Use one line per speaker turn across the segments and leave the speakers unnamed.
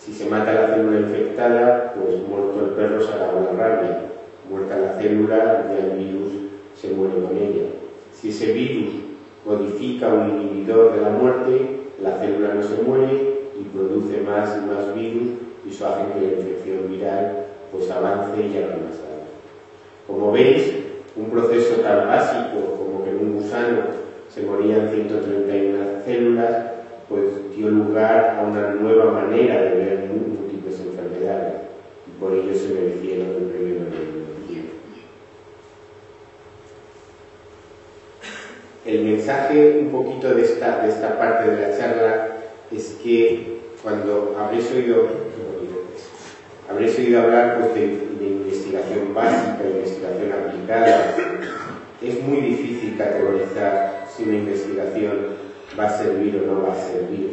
Si se mata la célula infectada, pues muerto el perro se acabó la rabia. Muerta la célula, ya el virus se muere con ella. Si ese virus modifica un inhibidor de la muerte, la célula no se muere y produce más y más virus, y eso hace que la infección viral pues avance y llegue más tarde. Como veis, un proceso tan básico como que en un gusano se morían 131 células, pues dio lugar a una nueva manera de ver múltiples enfermedades, y por ello se merecieron el premio Nobel de Medicina. El mensaje un poquito de esta parte de la charla es que cuando habréis oído hablar pues, de investigación básica, de investigación aplicada, es muy difícil categorizar si una investigación va a servir o no va a servir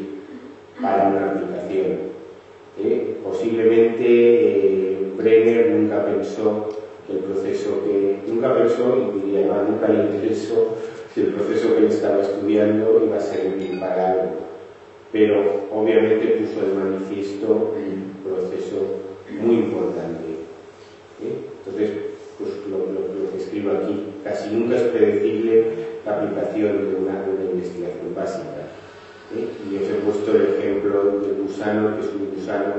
para una aplicación. Posiblemente Brenner nunca pensó que el proceso que... Nunca pensó, y diría, nunca le interesó si el proceso que él estaba estudiando iba a servir para algo. Pero obviamente puso de manifiesto un proceso muy importante. Entonces, pues lo que escribo aquí, casi nunca es predecible la aplicación de una investigación básica. Y os he puesto el ejemplo del gusano, que es un gusano,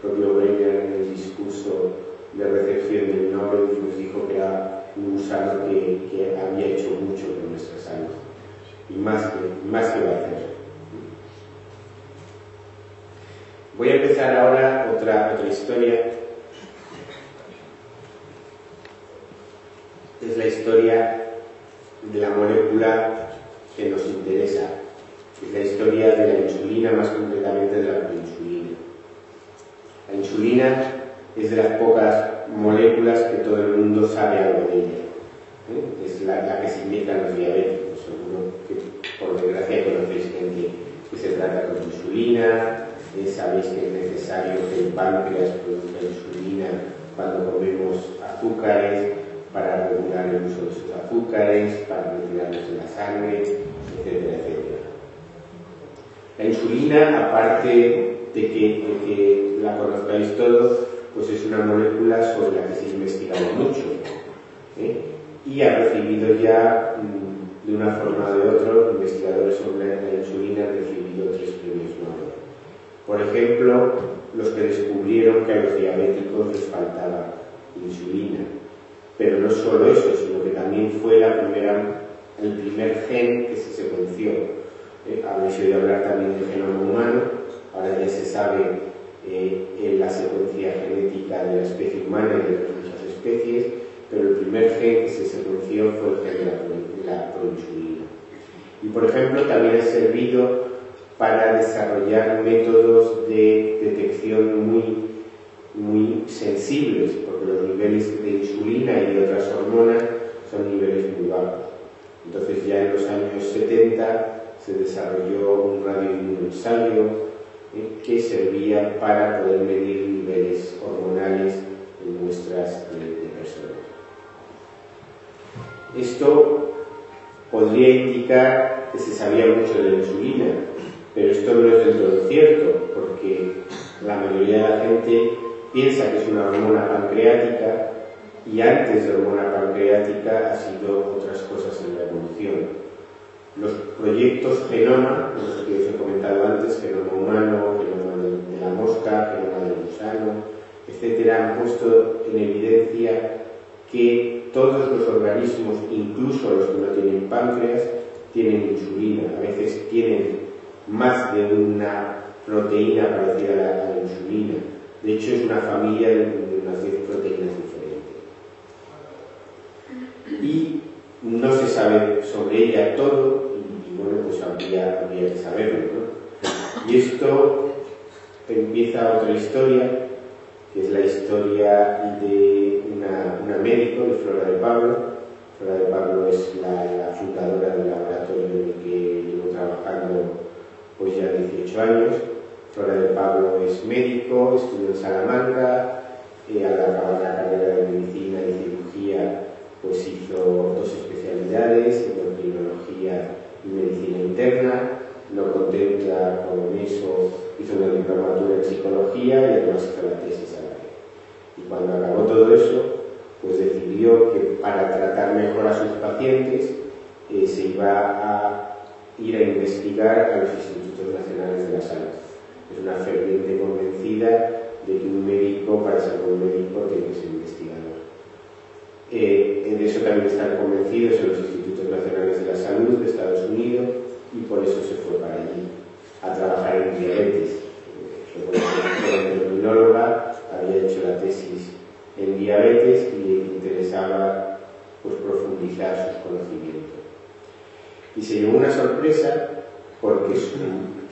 propio Brenner en el discurso de recepción del Nobel nos dijo que era un gusano que había hecho mucho por nuestra salud, y más que va a hacer. Voy a empezar ahora otra historia. Es la historia de la molécula que nos interesa. Es la historia de la insulina, más concretamente de la proinsulina. La insulina es de las pocas moléculas que todo el mundo sabe algo de ella. Es la que se inyectan los diabéticos. Seguro que, por desgracia, conocéis gente que se trata con insulina. Sabéis que es necesario que el páncreas produzca insulina cuando comemos azúcares, para regular el uso de esos azúcares, para retirarlos de la sangre, etcétera, etcétera. La insulina, aparte de que la conozcáis todos, pues es una molécula sobre la que se ha investigado mucho, y ha recibido ya, de una forma o de otra, investigadores sobre la insulina han recibido 3 premios Nobel. Por ejemplo, los que descubrieron que a los diabéticos les faltaba insulina. Pero no solo eso, sino que también fue el primer gen que se secuenció. Habéis oído hablar también del genoma humano. Ahora ya se sabe la secuencia genética de la especie humana y de muchas especies, pero el primer gen que se secuenció fue el gen de la proinsulina. Y por ejemplo también ha servido para desarrollar métodos de detección muy sensibles, porque los niveles de insulina y de otras hormonas son niveles muy bajos. Entonces ya en los años 70 se desarrolló un radioinmunoensayo que servía para poder medir niveles hormonales en muestras de personas. Esto podría indicar que se sabía mucho de la insulina, pero esto no es del todo cierto, porque la mayoría de la gente piensa que es una hormona pancreática, y antes de hormona pancreática ha sido otras cosas en la evolución. Los proyectos genoma, los que os he comentado antes, genoma humano, genoma de la mosca, genoma del gusano, etcétera, han puesto en evidencia que todos los organismos, incluso los que no tienen páncreas, tienen insulina. A veces tienen más de una proteína parecida a la insulina. De hecho, es una familia de unas 10 proteínas diferentes. Y no se sabe sobre ella todo, y bueno, pues habría que saberlo, ¿no? Y esto empieza otra historia, que es la historia de una médico, de Flora de Pablo. Flora de Pablo es la fundadora del laboratorio en el que llevo trabajando pues ya 18 años. Flora de Pablo es médico, estudió en Salamanca, al acabar la carrera de medicina y cirugía pues hizo 2 especialidades, endocrinología y medicina interna, no contenta con eso, hizo una diplomatura en psicología y además hizo la tesis a la vez. Y cuando acabó todo eso, pues decidió que para tratar mejor a sus pacientes se iba a ir a investigar a los Institutos Nacionales de la Salud. Es una ferviente convencida de que un médico, para ser buen médico, tiene que ser investigador. De eso también están convencidos en los Institutos Nacionales de la Salud de Estados Unidos y por eso se fue para allí a trabajar en diabetes. Como endocrinóloga había hecho la tesis en diabetes y le interesaba pues, profundizar sus conocimientos. Y se llevó una sorpresa porque su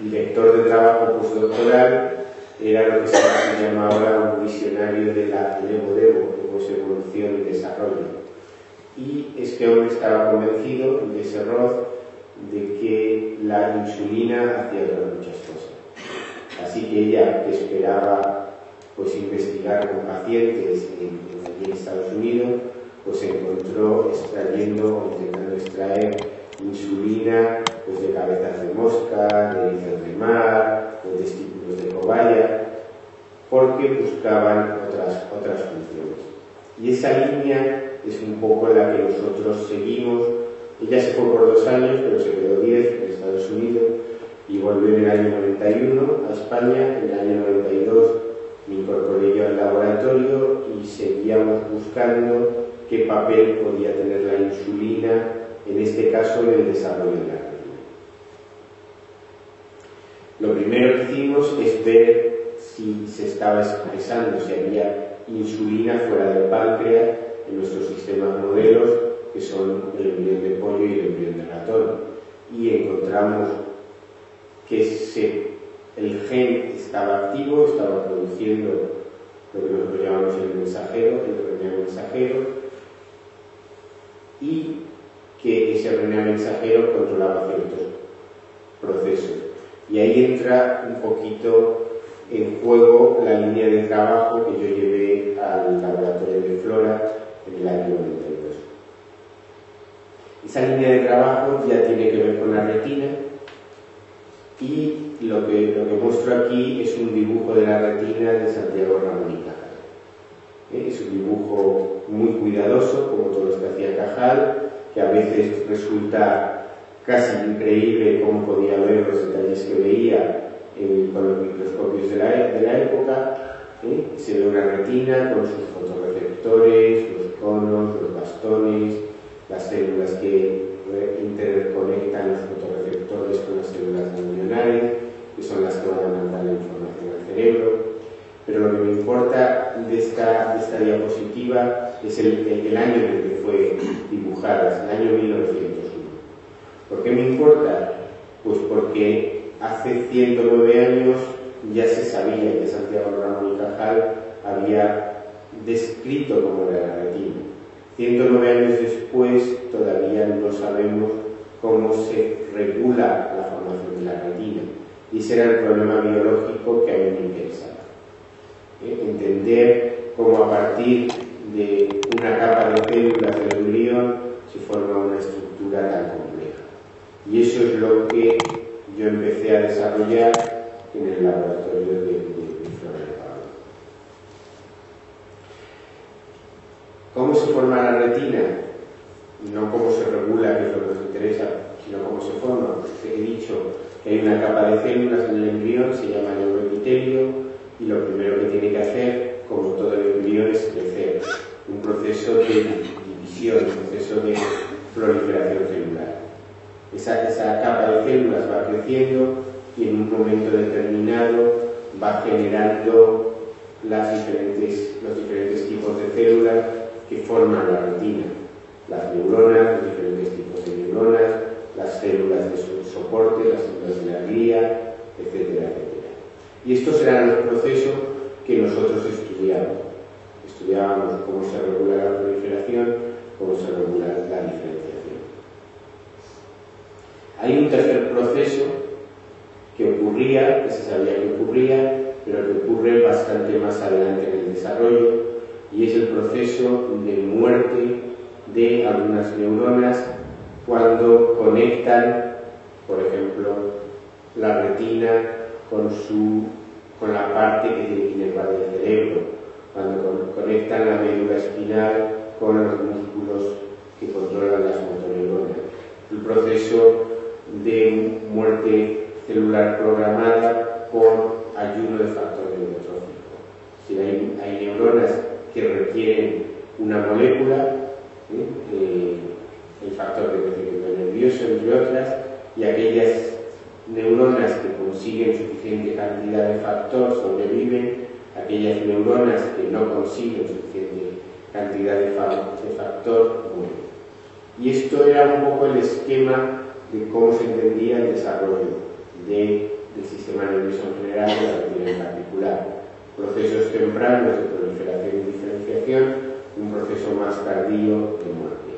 director de trabajo postdoctoral era lo que se llama ahora un visionario de la Evo, evolución y desarrollo. Y este hombre estaba convencido, de Roth, de que la insulina hacía otras muchas cosas. Así que ella, que esperaba pues, investigar con pacientes allí en Estados Unidos, pues se encontró intentando extraer insulina pues, de cabezas de mosca, de erizos de mar, de testículos de cobaya, porque buscaban otras funciones. Y esa línea es un poco la que nosotros seguimos. Ella se fue por 2 años, pero se quedó 10 en Estados Unidos y volvió en el año 91 a España. En el año 92 me incorporé yo al laboratorio y seguíamos buscando qué papel podía tener la insulina, en este caso en el desarrollo de la retina. Lo primero que hicimos es ver si se estaba expresando, si había insulina fuera del páncreas en nuestros sistemas modelos, que son el embrión de pollo y el embrión de ratón. Y encontramos que el gen estaba activo, estaba produciendo lo que nosotros llamamos el mensajero, el RNA mensajero, y que ese RNA mensajero controlaba ciertos procesos. Y ahí entra un poquito en juego la línea de trabajo que yo llevé al laboratorio de Flora en el año 92. Esa línea de trabajo ya tiene que ver con la retina y lo que muestro aquí es un dibujo de la retina de Santiago Ramón y Cajal. Es un dibujo muy cuidadoso, como todo lo que hacía Cajal, que a veces resulta casi increíble cómo podía ver los detalles que veía con los microscopios de la época. Se ve una retina con sus fotorreceptores, los conos, los bastones, las células que interconectan los fotorreceptores con las células ganglionares, que son las que van a mandar la información al cerebro. Pero lo que me importa de esta diapositiva es el año en el que fue dibujada, el año 1901. ¿Por qué me importa? Pues porque hace 109 años ya se sabía que Santiago Ramón y Cajal había descrito cómo era la retina. 109 años después todavía no sabemos cómo se regula la formación de la retina. Y ese era el problema biológico que a mí me interesaba. Entender cómo a partir de una capa de células del embrión se forma una estructura tan compleja. Y eso es lo que yo empecé a desarrollar en el laboratorio de Flora de Pablo. ¿Cómo se forma la retina? No cómo se regula, que es lo que nos interesa, sino cómo se forma. Pues he dicho que hay una capa de células en el embrión, se llama neuroepitelio, y lo primero que tiene que hacer, como todo el embrión, es crecer. Un proceso de división, un proceso de proliferación celular. Esa capa de células va creciendo y en un momento determinado va generando los diferentes tipos de células que forman la retina. Las neuronas, los diferentes tipos de neuronas, las células de soporte, las células de la glía, etcétera, etcétera. Y estos eran los procesos que nosotros estudiábamos. Estudiábamos cómo se regula la proliferación, cómo se regula la diferenciación. Hay un tercer proceso que ocurría, que se sabía que ocurría, pero que ocurre bastante más adelante en el desarrollo, y es el proceso de muerte de algunas neuronas cuando conectan, por ejemplo, la retina con la parte que tiene que inervar el cerebro, cuando conectan la médula espinal con los músculos que controlan las motoneuronas. El proceso de muerte celular programada por ayuno de factor neurotrófico. Si hay neuronas que requieren una molécula, el factor de crecimiento nervioso, entre otras, y aquellas neuronas que consiguen suficiente cantidad de factor sobreviven, aquellas neuronas que no consiguen suficiente cantidad de factor mueren. Y esto era un poco el esquema de cómo se entendía el desarrollo del sistema nervioso en general y la retina en particular. Procesos tempranos de proliferación y diferenciación, un proceso más tardío de muerte.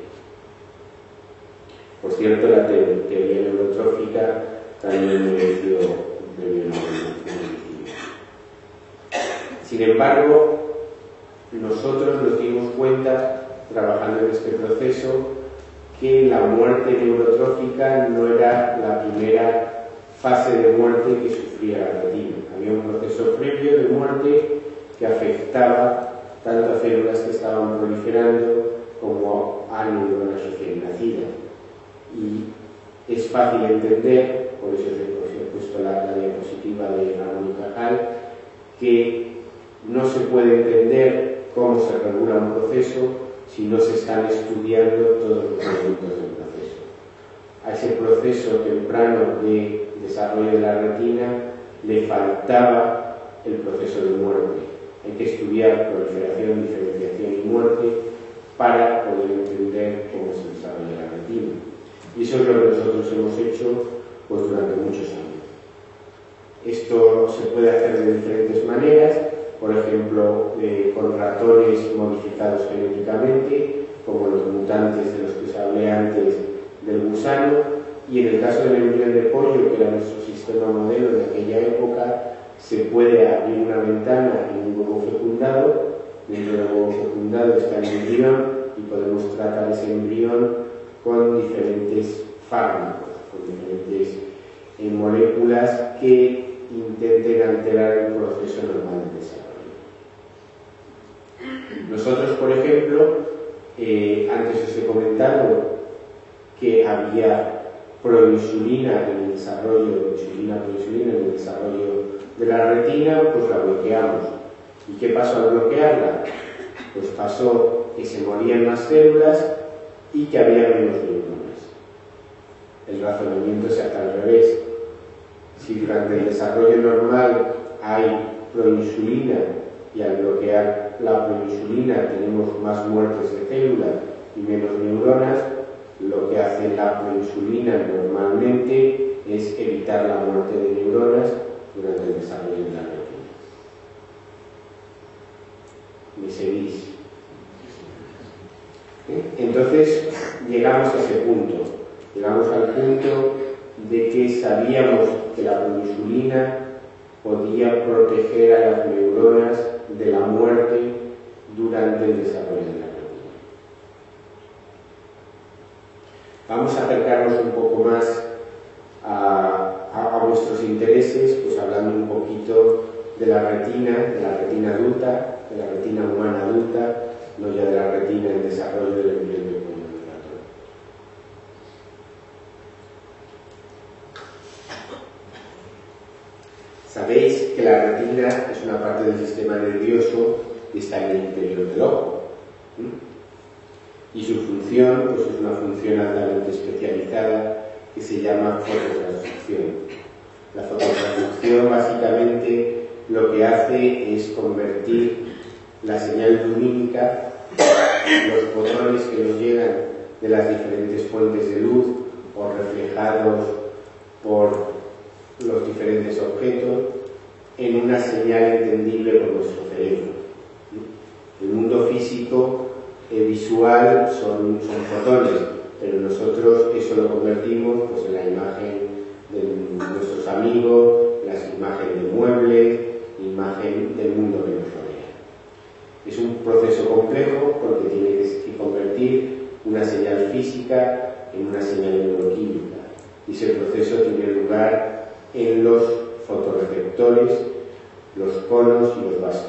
Por cierto, la teoría neurotrófica también mereció un premio Nobel de Medicina. Sin embargo, nosotros nos dimos cuenta, trabajando en este proceso, que la muerte neurotrófica no era la primera fase de muerte que sufría la retina. Había un proceso previo de muerte que afectaba tanto a células que estaban proliferando como a neuronas recién nacidas. Y es fácil entender, por eso os he puesto la diapositiva de Ramón y Cajal, que no se puede entender cómo se regula un proceso si no se están estudiando todos los elementos del proceso. A ese proceso temprano de desarrollo de la retina le faltaba el proceso de muerte. Hay que estudiar proliferación, diferenciación y muerte para poder entender cómo se desarrolla la retina. Y eso es lo que nosotros hemos hecho pues, durante muchos años. Esto se puede hacer de diferentes maneras, por ejemplo, con ratones modificados genéticamente, como los mutantes de los que os hablé antes del gusano, y en el caso del embrión de pollo, que era nuestro sistema modelo de aquella época, se puede abrir una ventana en un huevo fecundado, dentro del huevo fecundado está el embrión y podemos tratar ese embrión con diferentes fármacos, con diferentes moléculas que intenten alterar el proceso normal de desarrollo. Nosotros, por ejemplo, antes os he comentado que había proinsulina en el desarrollo, insulina-proinsulina en el desarrollo de la retina, pues la bloqueamos. ¿Y qué pasó al bloquearla? Pues pasó que se morían las células y que había menos neuronas. El razonamiento se hace al revés. Si durante el desarrollo normal hay proinsulina y al bloquear la proinsulina tenemos más muertes de células y menos neuronas, lo que hace la proinsulina normalmente es evitar la muerte de neuronas durante el desarrollo de la retina. ¿Me seguís? Entonces llegamos a ese punto. Llegamos al punto de que sabíamos que la proinsulina podía proteger a las neuronas de la muerte durante el desarrollo de la retina. Vamos a acercarnos un poco más a vuestros intereses, pues hablando un poquito de la retina adulta, de la retina humana adulta, no ya de la retina en desarrollo del embrión de pollo del ratón. Sabéis que la retina es una parte del sistema nervioso que está en el interior del ojo. Y su función pues es una función altamente especializada que se llama fototransducción. La fototransducción básicamente lo que hace es convertir la señal lumínica, los fotones que nos llegan de las diferentes fuentes de luz o reflejados por los diferentes objetos, en una señal entendible por nuestro cerebro. El mundo físico visual son fotones, pero nosotros eso lo convertimos pues, en la imagen de nuestros amigos, las imágenes de muebles, imagen del mundo que nos rodea. Es un proceso complejo porque tiene que convertir una señal física en una señal neuroquímica, y ese proceso tiene lugar en los fotorreceptores, los conos y los vasos.